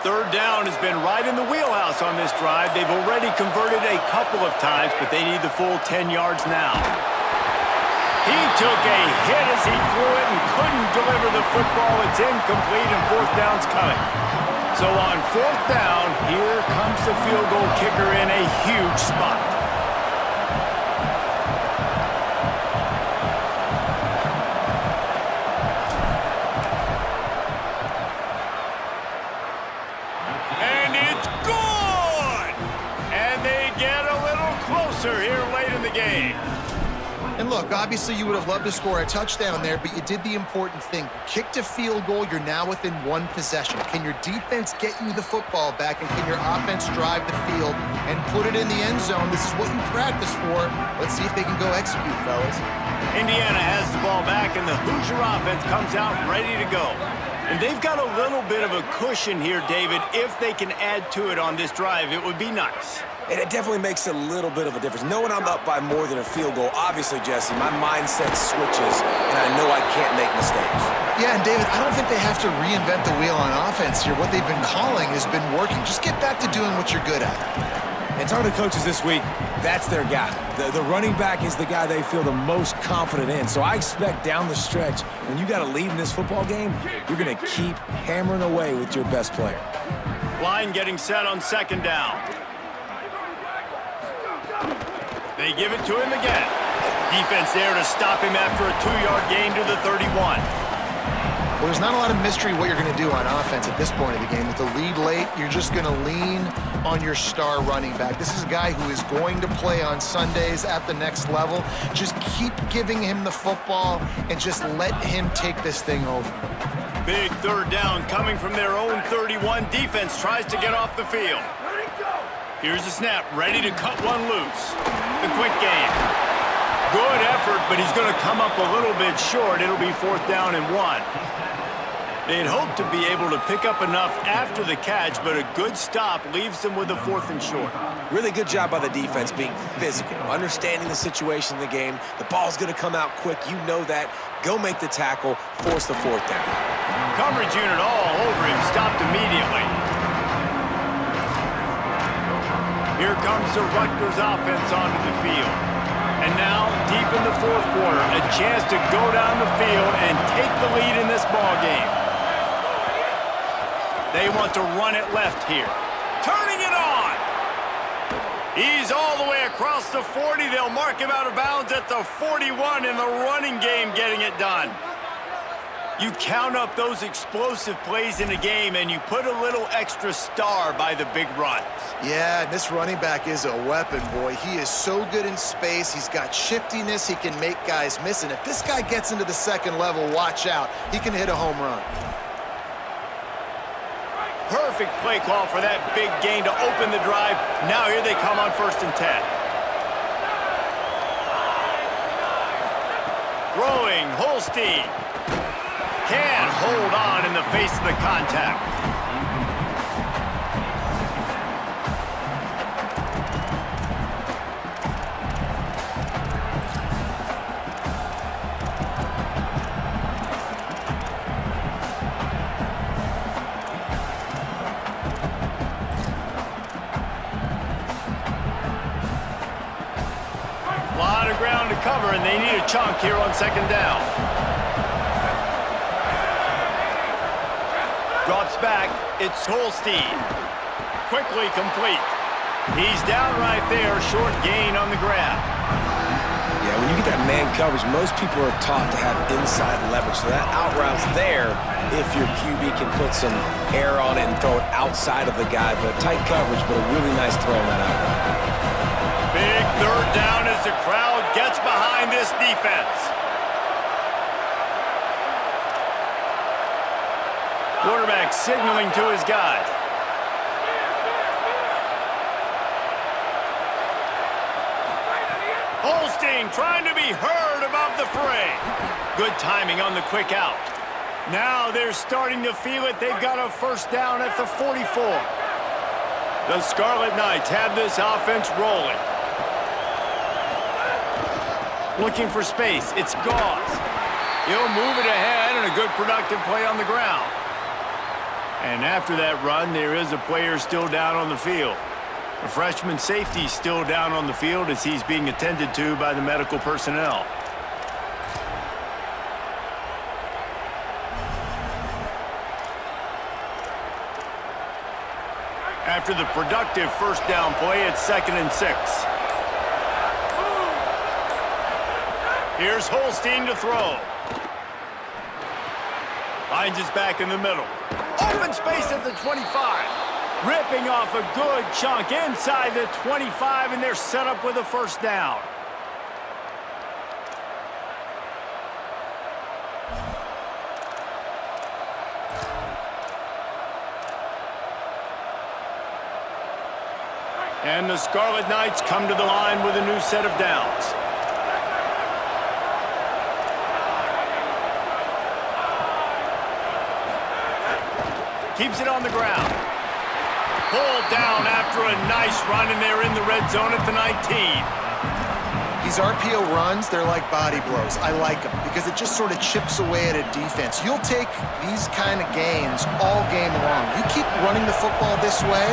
Third down has been right in the wheelhouse on this drive. They've already converted a couple of times, but they need the full 10 yards now. He took a hit as he threw it and couldn't deliver the football. It's incomplete and 4th down's coming. So on 4th down, here comes the field goal kicker in a huge spot. Here late in the game. And look, obviously you would have loved to score a touchdown there, but you did the important thing. You kicked a field goal, you're now within one possession. Can your defense get you the football back, and can your offense drive the field and put it in the end zone? This is what you practice for. Let's see if they can go execute, fellas. Indiana has the ball back, and the Hoosier offense comes out ready to go. And they've got a little bit of a cushion here, David. If they can add to it on this drive, it would be nice. And it definitely makes a little bit of a difference. Knowing I'm up by more than a field goal, obviously, Jesse, my mindset switches, and I know I can't make mistakes. Yeah, and David, I don't think they have to reinvent the wheel on offense here. What they've been calling has been working. Just get back to doing what you're good at. And talking to coaches this week, that's their guy. The running back is the guy they feel the most confident in. So I expect down the stretch, when you got a lead in this football game, you're going to keep hammering away with your best player. Line getting set on second down. They give it to him again. Defense there to stop him after a 2-yard gain to the 31. Well, there's not a lot of mystery what you're going to do on offense at this point of the game. With the lead late, you're just going to lean on your star running back. This is a guy who is going to play on Sundays at the next level. Just keep giving him the football and just let him take this thing over. Big third down coming from their own 31. Defense tries to get off the field. Here's the snap, ready to cut one loose. The quick game. Good effort, but he's going to come up a little bit short. It'll be 4th down and 1. They'd hoped to be able to pick up enough after the catch, but a good stop leaves them with a 4th and short. Really good job by the defense being physical, understanding the situation in the game. The ball's going to come out quick. You know that. Go make the tackle, force the 4th down. Coverage unit all over him, stopped immediately. Here comes the Rutgers offense onto the field. And now, deep in the 4th quarter, a chance to go down the field and take the lead in this ball game. They want to run it left here. Turning it on! He's all the way across the 40. They'll mark him out of bounds at the 41 in the running game, getting it done. You count up those explosive plays in a game, and you put a little extra star by the big runs. Yeah, this running back is a weapon, boy. He is so good in space. He's got shiftiness. He can make guys miss. And if this guy gets into the second level, watch out. He can hit a home run. Perfect play call for that big gain to open the drive. Now here they come on 1st and 10. Throwing, Holstein. Can't hold on in the face of the contact. A lot of ground to cover, and they need a chunk here on 2nd down. Drops back, it's Holstein. Quickly complete. He's down right there, short gain on the grab. Yeah, when you get that man coverage, most people are taught to have inside leverage. So that out route's there if your QB can put some air on it and throw it outside of the guy. But tight coverage, but a really nice throw on that out route. Big 3rd down as the crowd gets behind this defense. Quarterback signaling to his guys. Holstein trying to be heard above the fray. Good timing on the quick out. Now they're starting to feel it. They've got a 1st down at the 44. The Scarlet Knights have this offense rolling. Looking for space. It's Gauze. He'll move it ahead, and a good productive play on the ground. And after that run, there is a player still down on the field. The freshman safety still down on the field as he's being attended to by the medical personnel. After the productive 1st down play, it's 2nd and 6. Here's Holstein to throw. Finds his back in the middle. Open space at the 25. Ripping off a good chunk inside the 25, and they're set up with a 1st down. And the Scarlet Knights come to the line with a new set of downs. Keeps it on the ground. Pulled down after a nice run, and they're in the red zone at the 19. These RPO runs, they're like body blows. I like them because it just sort of chips away at a defense. You'll take these kind of gains all game long. You keep running the football this way,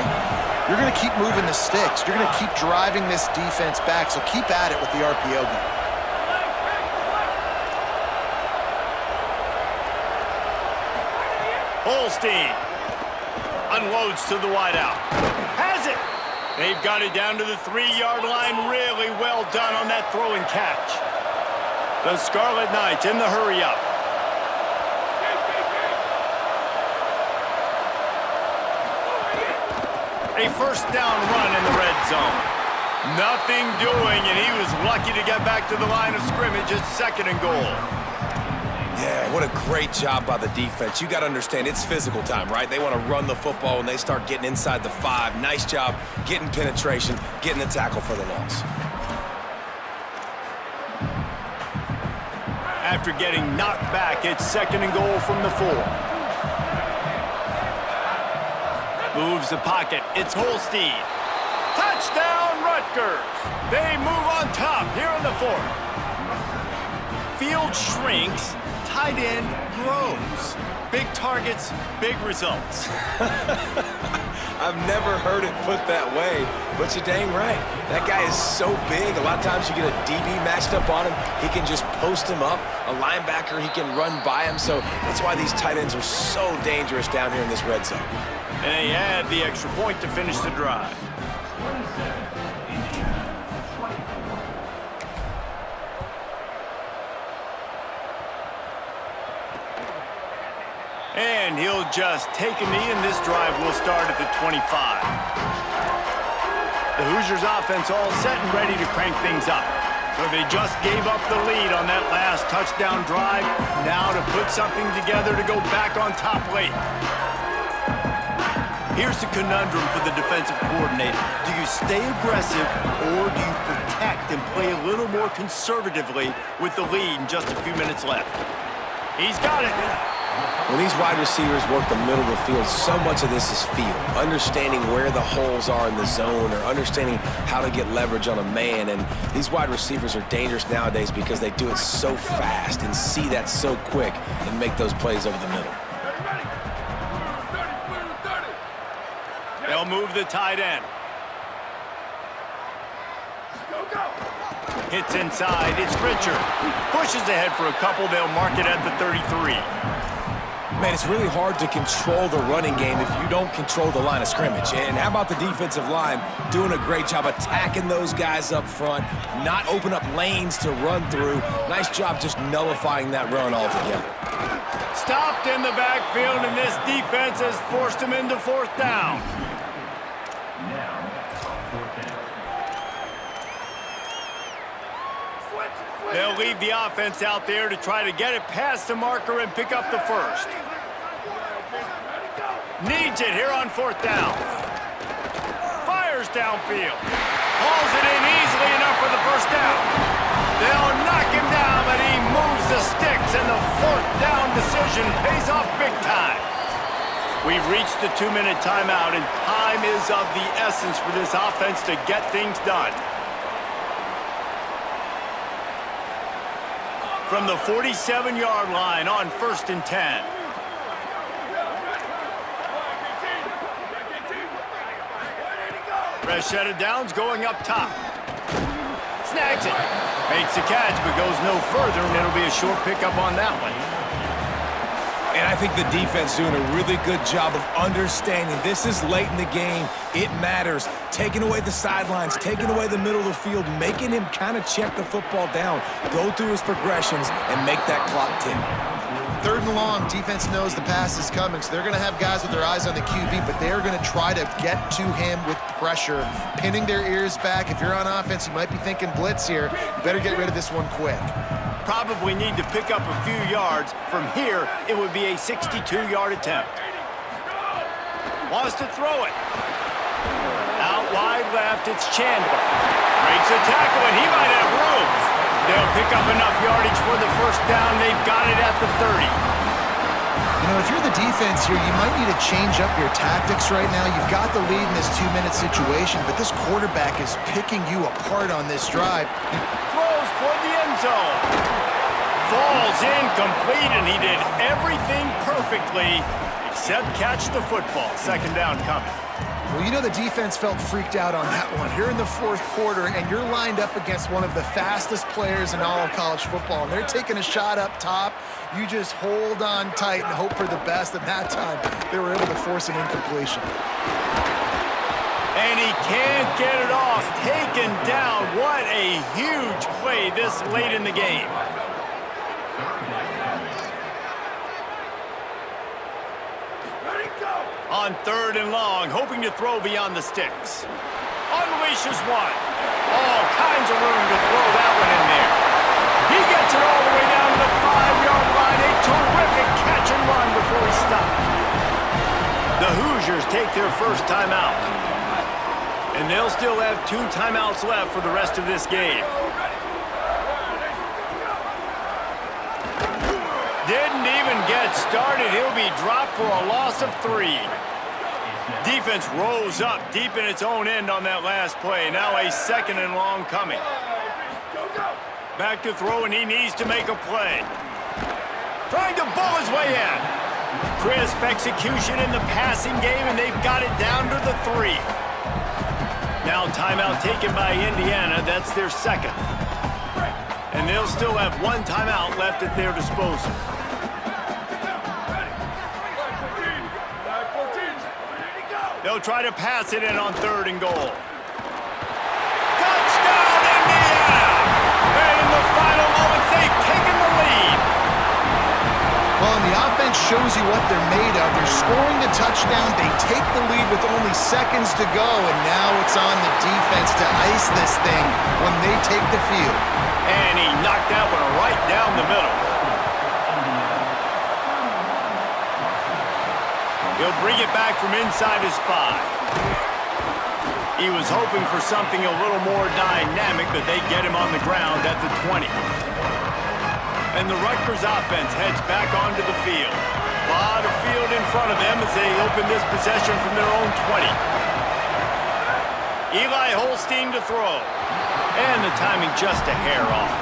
you're going to keep moving the sticks. You're going to keep driving this defense back, so keep at it with the RPO game. Holstein unloads to the wideout. Has it! They've got it down to the 3-yard line. Really well done on that throw and catch. The Scarlet Knights in the hurry-up. A first down run in the red zone. Nothing doing, and he was lucky to get back to the line of scrimmage at 2nd and goal. Yeah, what a great job by the defense. You got to understand, it's physical time, right? They want to run the football, and they start getting inside the 5. Nice job getting penetration, getting the tackle for the loss. After getting knocked back, it's 2nd and goal from the 4. Moves the pocket. It's Holstein. Touchdown, Rutgers. They move on top here in the 4th. Field shrinks. Tight end grows. Big targets, big results. I've never heard it put that way, but you're dang right. That guy is so big. A lot of times you get a DB matched up on him. He can just post him up. A linebacker, he can run by him. So that's why these tight ends are so dangerous down here in this red zone. And they add the extra point to finish the drive. And he'll just take a knee, and this drive will start at the 25. The Hoosiers offense all set and ready to crank things up. So they just gave up the lead on that last touchdown drive. Now to put something together to go back on top late. Here's the conundrum for the defensive coordinator. Do you stay aggressive, or do you protect and play a little more conservatively with the lead and just a few minutes left? He's got it. When these wide receivers work the middle of the field, so much of this is feel. Understanding where the holes are in the zone, or understanding how to get leverage on a man. And these wide receivers are dangerous nowadays because they do it so fast and see that so quick and make those plays over the middle. They'll move the tight end. Hits inside. It's Richard. Pushes ahead for a couple. They'll mark it at the 33. Man, it's really hard to control the running game if you don't control the line of scrimmage. And how about the defensive line doing a great job attacking those guys up front, not open up lanes to run through. Nice job just nullifying that run altogether. Stopped in the backfield, and this defense has forced him into 4th down. They'll leave the offense out there to try to get it past the marker and pick up the first. Needs it here on 4th down. Fires downfield. Hauls it in easily enough for the first down. They'll knock him down, but he moves the sticks, and the 4th down decision pays off big time. We've reached the 2-minute timeout, and time is of the essence for this offense to get things done. From the 47-yard line on 1st and 10. Fresh set of downs going up top. Snags it. Makes the catch, but goes no further, and it'll be a short pickup on that one. And I think the defense doing a really good job of understanding this is late in the game. It matters. Taking away the sidelines, taking away the middle of the field, making him kind of check the football down, go through his progressions, and make that clock tick. 3rd and long, defense knows the pass is coming, so they're going to have guys with their eyes on the QB, but they're going to try to get to him with pressure, pinning their ears back. If you're on offense, you might be thinking blitz here. You better get rid of this one quick. Probably need to pick up a few yards. From here, it would be a 62-yard attempt. Wants to throw it. Out wide left, it's Chandler. Breaks a tackle, and he might have room. They'll pick up enough yardage for the first down. They've got it at the 30. You know, if you're the defense here, you might need to change up your tactics right now. You've got the lead in this 2-minute situation, but this quarterback is picking you apart on this drive. Throws toward the end zone. Falls incomplete, and he did everything perfectly except catch the football. Second down coming. Well, you know the defense felt freaked out on that one. You're in the fourth quarter, and you're lined up against one of the fastest players in all of college football, and they're taking a shot up top. You just hold on tight and hope for the best, and that time they were able to force an incompletion. And he can't get it off. Taken down. What a huge play this late in the game. On third and long, hoping to throw beyond the sticks. Unleashes one. All kinds of room to throw that one in there. He gets it all the way down to the 5-yard line. A terrific catch and run before he stopped. The Hoosiers take their first timeout. And they'll still have 2 timeouts left for the rest of this game. Didn't even get started. He'll be dropped for a loss of 3. Defense rose up deep in its own end on that last play. Now a second and long coming. Back to throw, and he needs to make a play. Trying to bull his way in. Crisp execution in the passing game, and they've got it down to the 3. Now timeout taken by Indiana. That's their second. And they'll still have 1 timeout left at their disposal. They'll try to pass it in on 3rd and goal. Touchdown, Indiana! And in the final moments, they've taken the lead. Well, and the offense shows you what they're made of. They're scoring the touchdown. They take the lead with only seconds to go, and now it's on the defense to ice this thing when they take the field. And he knocked that one right down the middle. He'll bring it back from inside his 5. He was hoping for something a little more dynamic, but they get him on the ground at the 20. And the Rutgers offense heads back onto the field. A lot of field in front of them as they open this possession from their own 20. Eli Holstein to throw. And the timing just a hair off.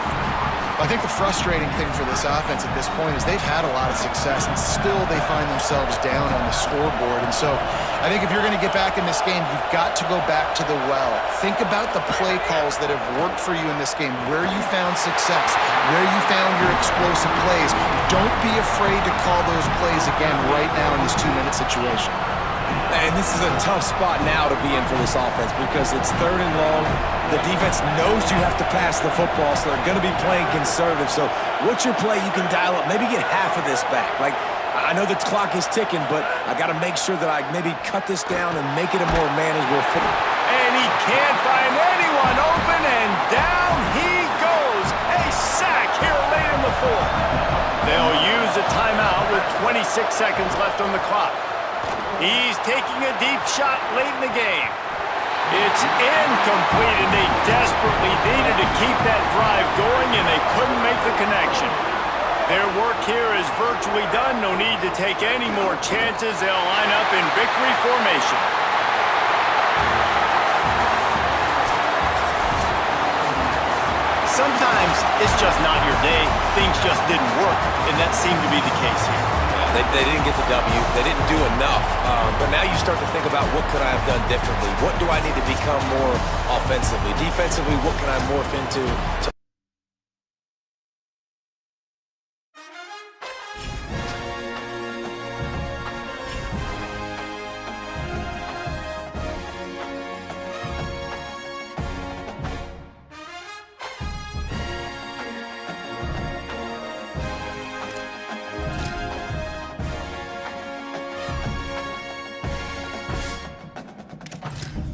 I think the frustrating thing for this offense at this point is they've had a lot of success, and still they find themselves down on the scoreboard. And so I think if you're going to get back in this game, you've got to go back to the well. Think about the play calls that have worked for you in this game, where you found success, where you found your explosive plays. Don't be afraid to call those plays again right now in this 2-minute situation. And this is a tough spot now to be in for this offense because it's 3rd and long. The defense knows you have to pass the football, so they're going to be playing conservative. So what's your play you can dial up? Maybe get half of this back. Like, I know the clock is ticking, but I got to make sure that I maybe cut this down and make it a more manageable football. And he can't find anyone open, and down he goes. A sack here late in the 4th. They'll use a timeout with 26 seconds left on the clock. He's taking a deep shot late in the game. It's incomplete, and they desperately needed to keep that drive going, and they couldn't make the connection. Their work here is virtually done. No need to take any more chances. They'll line up in victory formation. Sometimes it's just not your day. Things just didn't work, and that seemed to be the case here. They didn't get the W. They didn't do enough. But now you start to think about what could I have done differently? What do I need to become more offensively? Defensively, what can I morph into to